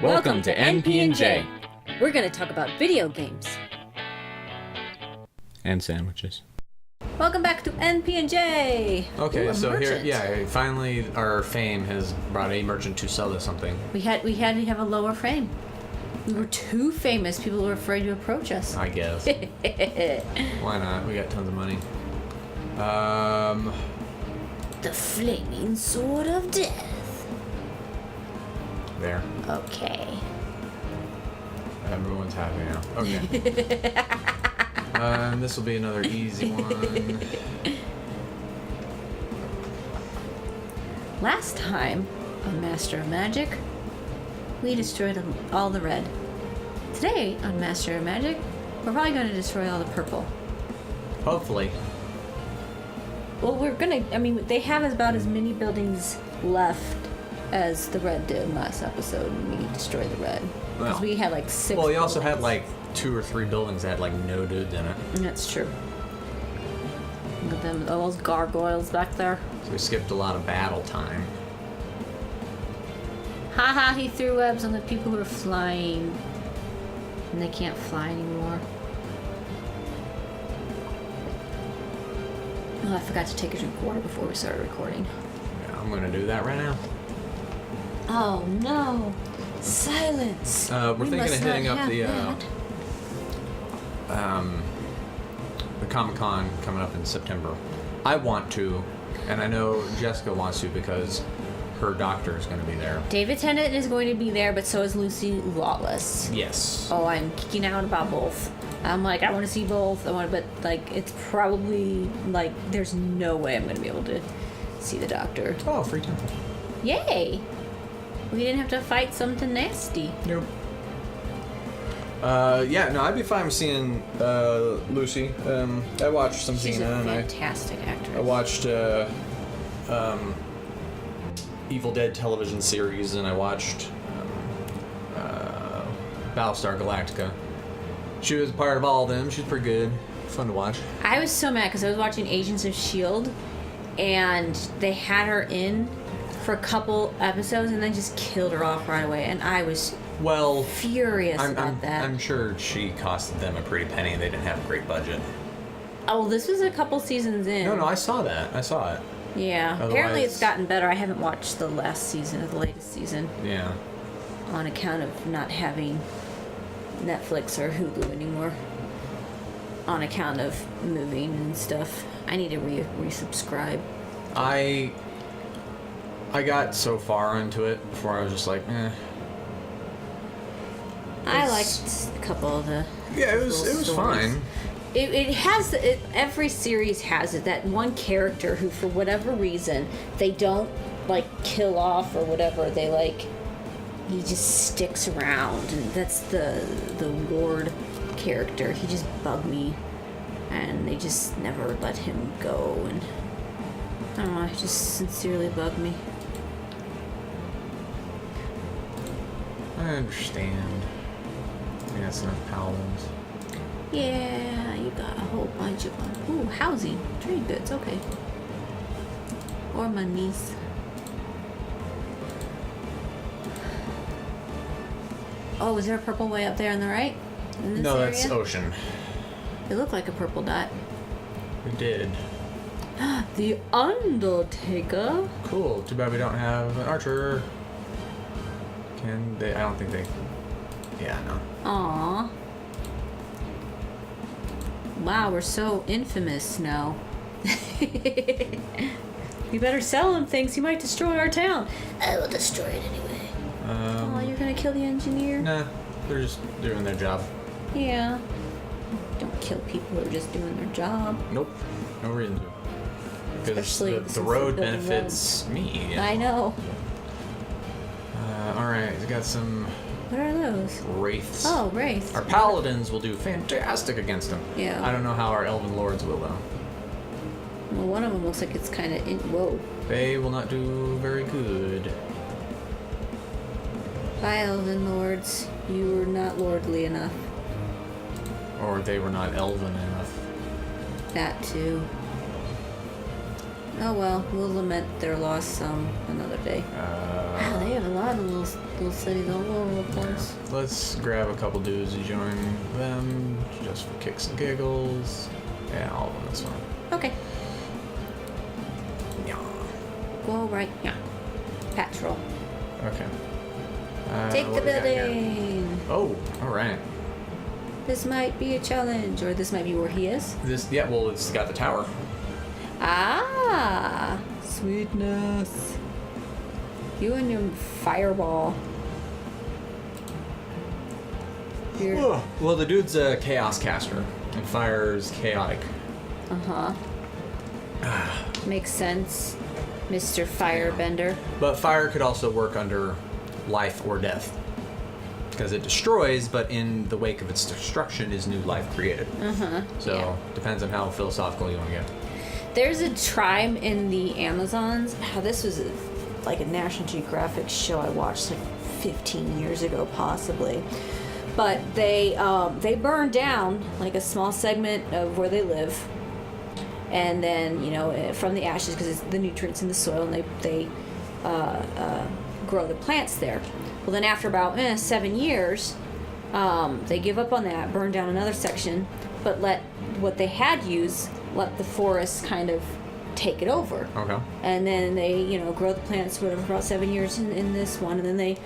Welcome to NP&J. We're going to talk about video games. And sandwiches. Welcome back to NP&J. Okay, Ooh, so merchant. here, finally our fame has brought a merchant to sell us something. We had to have a lower frame. We were too famous. People were afraid to approach us. I guess. Why not? We got tons of money. The flaming sword of death. There. Okay. Everyone's happy now. Okay. This will be another easy one. Last time on Master of Magic, we destroyed all the red. Today on Master of Magic, we're probably going to destroy all the purple. Hopefully. Well, they have about as many buildings left as the red did last episode, and we destroyed the red. Because we had like 6 Well, you also buildings. had like 2 or 3 buildings that had like no dudes in it. That's true. Look at them, all those gargoyles back there. So we skipped a lot of battle time. Haha, he threw webs on the people who are flying. And they can't fly anymore. Oh, I forgot to take a drink of water before we started recording. Yeah, I'm gonna do that right now. Oh no! Silence! We're We thinking must of hitting not up have the Comic-Con coming up in September. I want to, and I know Jessica wants to because her doctor is going to be there. David Tennant is going to be there, but so is Lucy Lawless. Yes. Oh, I'm kicking out about both. I'm like, I want to see both. But like, it's probably like, there's no way I'm going to be able to see the doctor. Oh, free temple. Yay! We didn't have to fight something nasty. Nope. Yeah, no, I'd be fine with seeing Lucy. I watched some She's Xena, a and fantastic actress. I watched Evil Dead television series, and I watched Battlestar Galactica. She was part of all of them. She's pretty good. Fun to watch. I was so mad because I was watching Agents of S.H.I.E.L.D. and they had her in for a couple episodes and then just killed her off right away, and I was furious about that. I'm sure she costed them a pretty penny. They didn't have a great budget. Oh, this was a couple seasons in. No, I saw that. I saw it. Yeah. Apparently it's gotten better. I haven't watched the last season of the latest season. Yeah. On account of not having Netflix or Hulu anymore. On account of moving and stuff. I need to resubscribe. I got so far into it before I was just like, eh. I liked a couple of the. Yeah, it was fine. Every series has it, that one character who, for whatever reason, they don't like kill off or whatever. They like, he just sticks around, and that's the Ward character. He just bugged me, and they just never let him go, and I don't know. He just sincerely bugged me. I understand. I think that's enough paladins. Yeah, you got a whole bunch of them. Ooh, housing, trade goods, okay. Or monies. Oh, is there a purple way up there on the right? In this No, area? that's ocean. It looked like a purple dot. We did. The Undertaker. Cool. Too bad we don't have an archer. Can they? I don't think they. Yeah, no. Aww. Wow, we're so infamous now. You better sell him things. He might destroy our town. I will destroy it anyway. Oh, you're gonna kill the engineer? Nah, they're just doing their job. Yeah. Don't kill people who are just doing their job. Nope. No reason to. Because Especially the since road they built the benefits me. I know. Alright, we got some What are those? wraiths. Oh, wraiths. Our paladins will do fantastic against them. Yeah. I don't know how our elven lords will, though. Well, one of them looks like it's kind of whoa. They will not do very good. Bye, elven lords. You were not lordly enough. Or they were not elven enough. That too. Oh well, we'll lament their loss some another day. Wow, they have a lot of little little cities all over the place. Let's grab a couple dudes to join them just for kicks and giggles. Yeah, all of them. That's fine. Okay. Yeah. Go right. Yeah. Patrol. Okay. Take the what do we got here? building. Oh, all right. This might be a challenge, or this might be where he is. Well, it's got the tower. Ah, sweetness. You and your fireball. You're, Well, the dude's a chaos caster and fires chaotic. makes sense, Mr. Firebender. But fire could also work under life or death. Because it destroys, but in the wake of its destruction is new life created. So, yeah. depends on how philosophical you want to get. There's a tribe in the Amazons. This was like a National Geographic show I watched like 15 years ago, possibly. But they burn down like a small segment of where they live, and then from the ashes, because it's the nutrients in the soil, and they grow the plants there. Well, then after about 7 years, they give up on that, burn down another section, but let what they had used, let the forest kind of take it over. Okay. And then they, grow the plants, whatever, for about 7 years in this one, and then they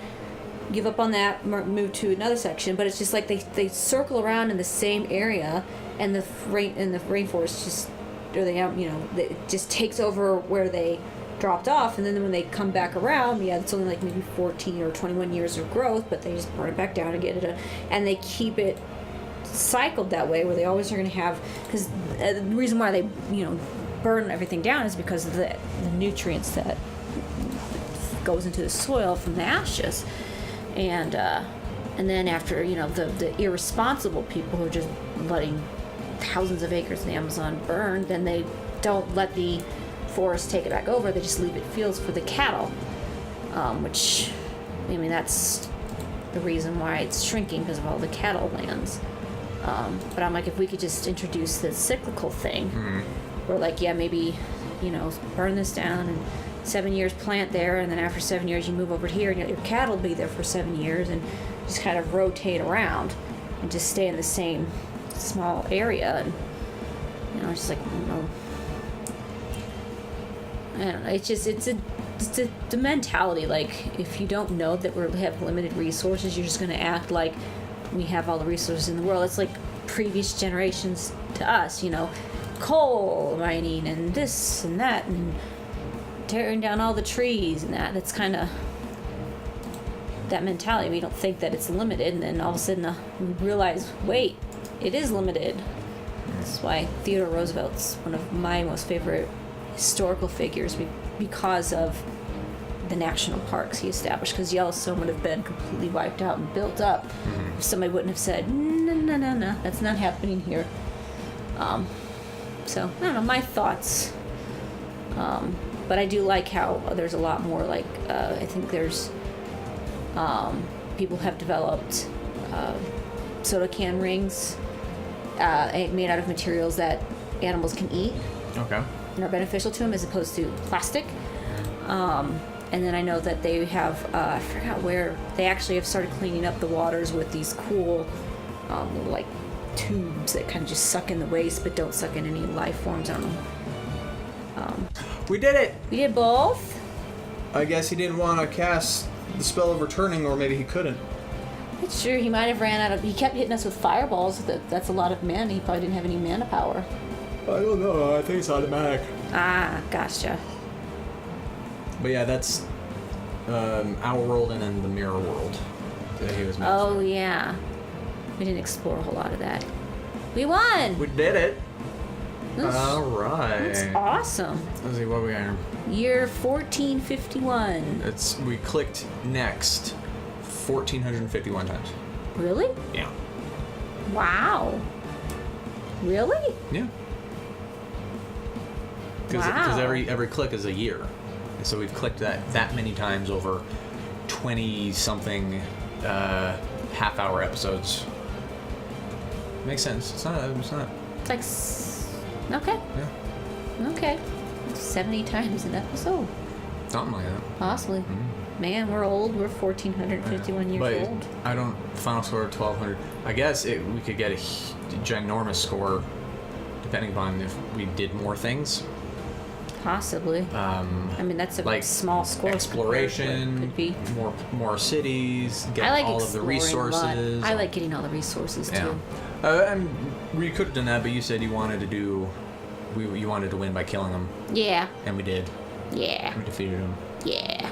give up on that, move to another section. But it's just like they circle around in the same area, and the rainforest just, it just takes over where they dropped off. And then when they come back around, it's only like maybe 14 or 21 years of growth, but they just burn it back down and get it, and they keep it cycled that way, where they always are going to have, because the reason why they burn everything down is because of the nutrients that goes into the soil from the ashes, and then after the irresponsible people who are just letting thousands of acres in the Amazon burn, then they don't let the forest take it back over. They just leave it fields for the cattle, which that's the reason why it's shrinking, because of all the cattle lands. But I'm like, if we could just introduce the cyclical thing, where maybe, burn this down and 7 years plant there, and then after 7 years you move over here, and your cattle will be there for 7 years, and just kind of rotate around and just stay in the same small area. And it's just like, I don't know. It's just the mentality. Like, if you don't know that we have limited resources, you're just going to act like we have all the resources in the world. It's like previous generations to us, coal mining and this and that, and tearing down all the trees and that. That's kind of that mentality. We don't think that it's limited, and then all of a sudden we realize, wait, it is limited. That's why Theodore Roosevelt's one of my most favorite historical figures, because of the national parks he established, because Yellowstone would have been completely wiped out and built up if somebody wouldn't have said, no, that's not happening here. So, I don't know, my thoughts. But I do like how there's a lot more, like, I think there's, people have developed soda can rings made out of materials that animals can eat. Okay. And are beneficial to them, as opposed to plastic. And then I know that they have, I forgot where, they actually have started cleaning up the waters with these cool little, like, tubes that kind of just suck in the waste but don't suck in any life forms on them. We did it! We did both? I guess he didn't want to cast the spell of returning, or maybe he couldn't. It's true, he might have ran out of, he kept hitting us with fireballs. That's a lot of mana. He probably didn't have any mana power. I don't know, I think it's automatic. Ah, gotcha. But yeah, that's our world and then the mirror world that he was mentioning. Oh, yeah. We didn't explore a whole lot of that. We won! We did it! Alright. That's awesome. Let's see, what we got here? Year 1451. We clicked next 1,451 times. Really? Yeah. Wow. Really? Yeah. Because Wow. every click is a year. And so we've clicked that many times over 20-something half-hour episodes. Makes sense. It's not... It's like... Okay. Yeah. Okay. 70 times an episode. Something like that. Possibly. Mm-hmm. Man, we're old. We're 1,451 years But old. I don't final score 1,200. I guess we could get a ginormous score depending upon if we did more things. Possibly. I mean, that's a Like small score. exploration, Could be. more cities, get I like all of the exploring a lot. resources. I like getting all the resources Yeah. too. And we could have done that, but you said you wanted to you wanted to win by killing them, Yeah. and we did. Yeah. We defeated them. Yeah.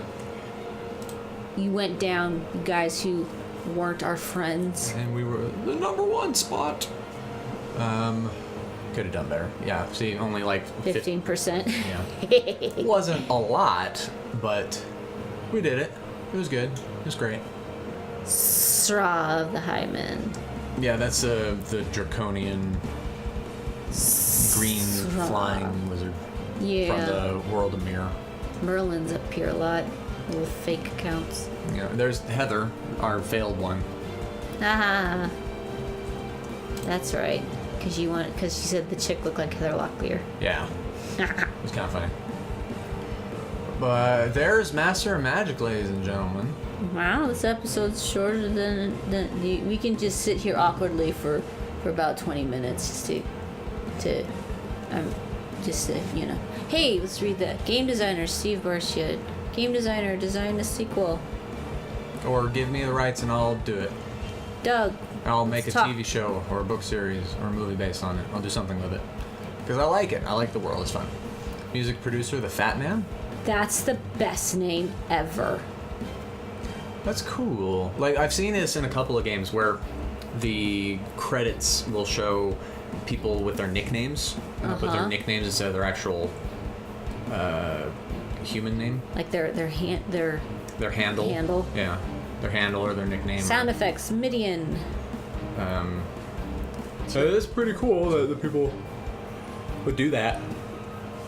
You went down guys who weren't our friends. And we were the number 1 spot. Could have done better. Yeah. See, only like 15%. Yeah. It wasn't a lot, but we did it. It was good. It was great. Sra of the Highman. Yeah, that's the draconian green Sra. flying wizard Yeah. from the world of Mirror. Merlin's up here a lot. Little fake accounts. Yeah, there's Heather, our failed one. Ah. That's right. Because you said the chick looked like Heather Locklear. Yeah, it was kind of funny. But there's Master of Magic, ladies and gentlemen. Wow, this episode's shorter than we can just sit here awkwardly for about 20 minutes just to you know. Hey, let's read that. Game designer Steve Barshid. Game designer designed a sequel. Or give me the rights and I'll do it. Doug. I'll make let's a talk. TV show or a book series or a movie based on it. I'll do something with it. Because I like it. I like the world. It's fun. Music producer, The Fat Man. That's the best name ever. That's cool. Like, I've seen this in a couple of games where the credits will show people with their nicknames. And they'll put their nicknames instead of their actual human name. Like their Their handle. Handle. Yeah. Their handle or their nickname. Sound effects, Midian. So it is pretty cool that the people would do that.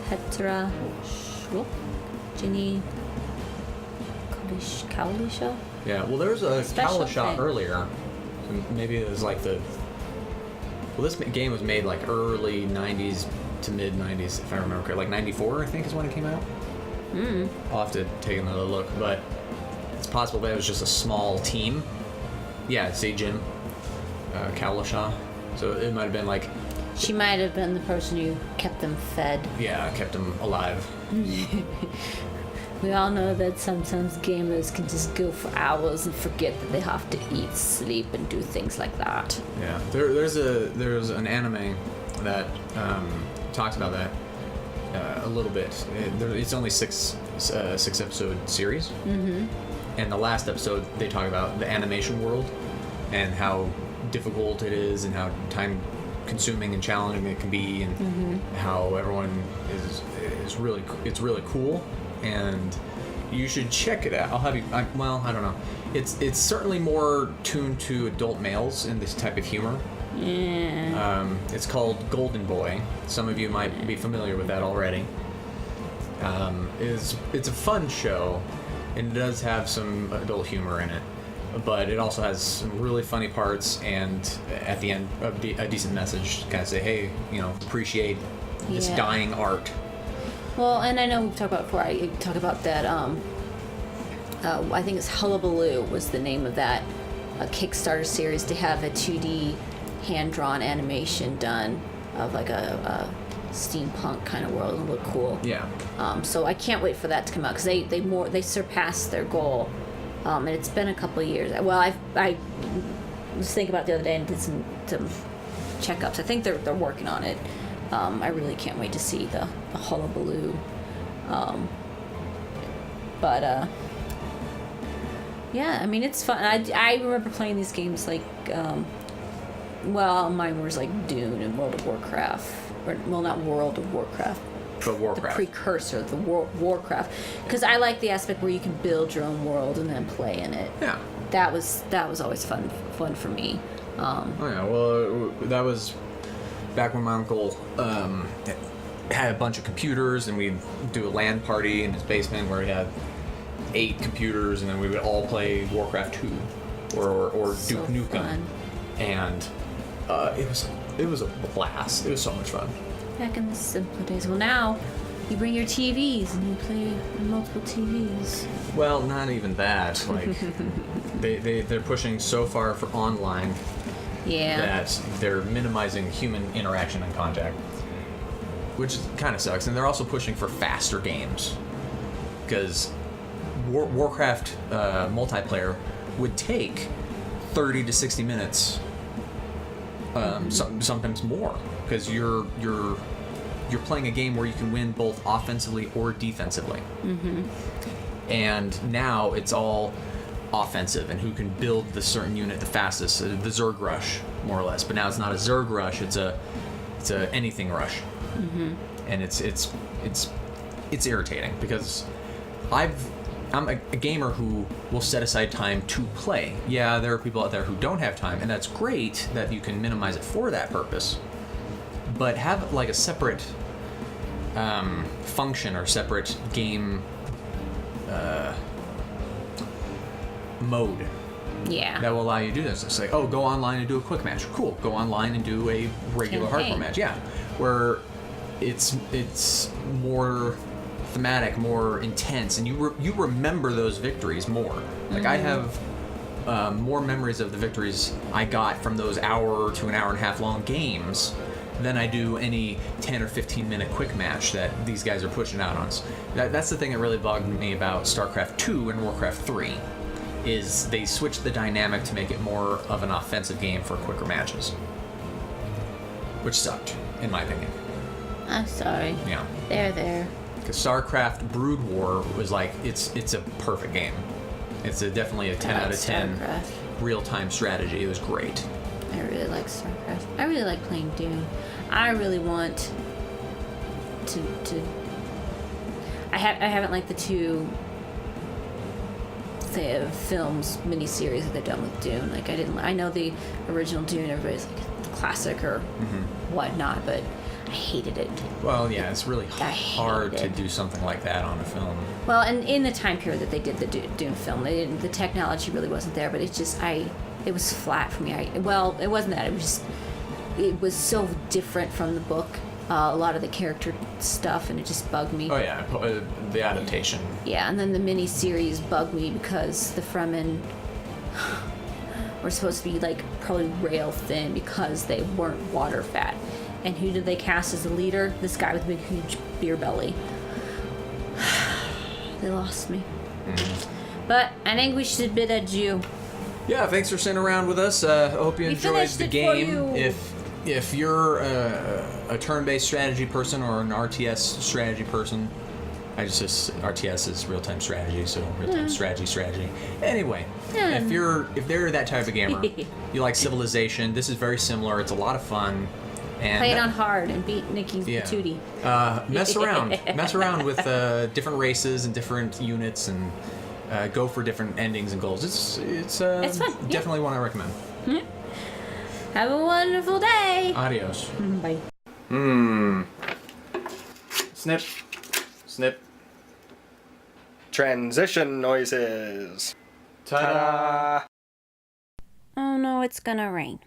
Petra. Ginny. Kaulisha? Yeah, well, there was a Special Kalasha thing. earlier. So maybe it was like the... Well, this game was made like early 90s to mid 90s, if I remember correctly. Like 94, I think, is when it came out. I'll have to take another look, but it's possible that it was just a small team. Yeah, see Jim. Kalasha. So it might have been like... She might have been the person who kept them fed. Yeah, kept him alive. We all know that sometimes gamers can just go for hours and forget that they have to eat, sleep, and do things like that. Yeah, there's an anime that talks about that a little bit. It's only six episode series, and the last episode they talk about the animation world and how difficult it is and how time consuming and challenging it can be, and how everyone is really cool. And you should check it out. I'll have you. I don't know. It's certainly more tuned to adult males in this type of humor. Yeah. It's called Golden Boy. Some of you might be familiar with that already. It's a fun show, and it does have some adult humor in it, but it also has some really funny parts, and at the end, a decent message to kind of say, hey, appreciate this dying art. Well, and I know we've talked about before. I talk about that. I think it's Hullabaloo was the name of that Kickstarter series to have a 2D hand-drawn animation done of like a steampunk kind of world and look cool. Yeah. So I can't wait for that to come out because they surpassed their goal, and it's been a couple of years. Well, I was thinking about it the other day and did some checkups. I think they're working on it. I really can't wait to see the Hullabaloo. Yeah, I mean, it's fun. I remember playing these games like, mine was like Dune and World of Warcraft. Not World of Warcraft. But Warcraft. The precursor, the Warcraft. Because I like the aspect where you can build your own world and then play in it. Yeah. That was always fun for me. That was back when my uncle had a bunch of computers, and we'd do a LAN party in his basement where he had 8 computers, and then we would all play Warcraft 2 or So Duke Nukem, fun. and it was a blast. It was so much fun. Back in the simpler days. Well, now You bring your TVs and you play on multiple TVs. Well, not even that. Like, they're pushing so far for online that they're minimizing human interaction and contact, which kind of sucks. And they're also pushing for faster games, because Warcraft multiplayer would take 30 to 60 minutes, sometimes more, because you're playing a game where you can win both offensively or defensively. Mm-hmm. And now it's all offensive, and who can build the certain unit the fastest, the Zerg rush, more or less. But now it's not a Zerg rush; it's a anything rush. Mm-hmm. And it's irritating, because I'm a gamer who will set aside time to play. Yeah, there are people out there who don't have time, and that's great that you can minimize it for that purpose. But have like a separate function or separate game mode that will allow you to do this. It's like, oh, go online and do a quick match. Cool. Go online and do a regular hardcore match. Yeah, where it's more thematic, more intense, and you remember those victories more. Like, I have more memories of the victories I got from those hour to an hour and a half long games than I do any 10 or 15 minute quick match that these guys are pushing out on us. That's the thing that really bugged me about StarCraft 2 and Warcraft 3, is they switched the dynamic to make it more of an offensive game for quicker matches, which sucked, in my opinion. I'm sorry. Yeah. There. Because StarCraft Brood War was like, it's a perfect game. It's definitely a 10 out of 10 StarCraft. real-time strategy. It was great. I really like StarCraft. I really like playing Dune. I really want to I haven't liked the two films miniseries that they've done with Dune. Like, I know the original Dune, everybody's like the classic or whatnot, but I hated it. Well, yeah, it's really hard to do something like that on a film. Well, and in the time period that they did the Dune film, the technology really wasn't there, but it was flat for me. It wasn't that. It was so different from the book. A lot of the character stuff, and it just bugged me. Oh yeah, the adaptation. Yeah, and then the mini-series bugged me because the Fremen were supposed to be like probably rail thin because they weren't water fat. And who did they cast as the leader? This guy with a big, huge beer belly. They lost me. Mm-hmm. But I think we should bid adieu. Yeah, thanks for sitting around with us. I hope you enjoyed the game. If you're a turn-based strategy person or an RTS strategy person, RTS is real-time strategy, so real-time strategy. Anyway, if they're that type of gamer, you like Civilization, this is very similar. It's a lot of fun. And play it on hard and beat Nikki's patootie. Mess around with different races and different units, and go for different endings and goals. It's fun. Definitely one I recommend. Mm-hmm. Have a wonderful day. Adios. Bye. Snip. Snip. Transition noises. Ta-da! Oh no, it's gonna rain.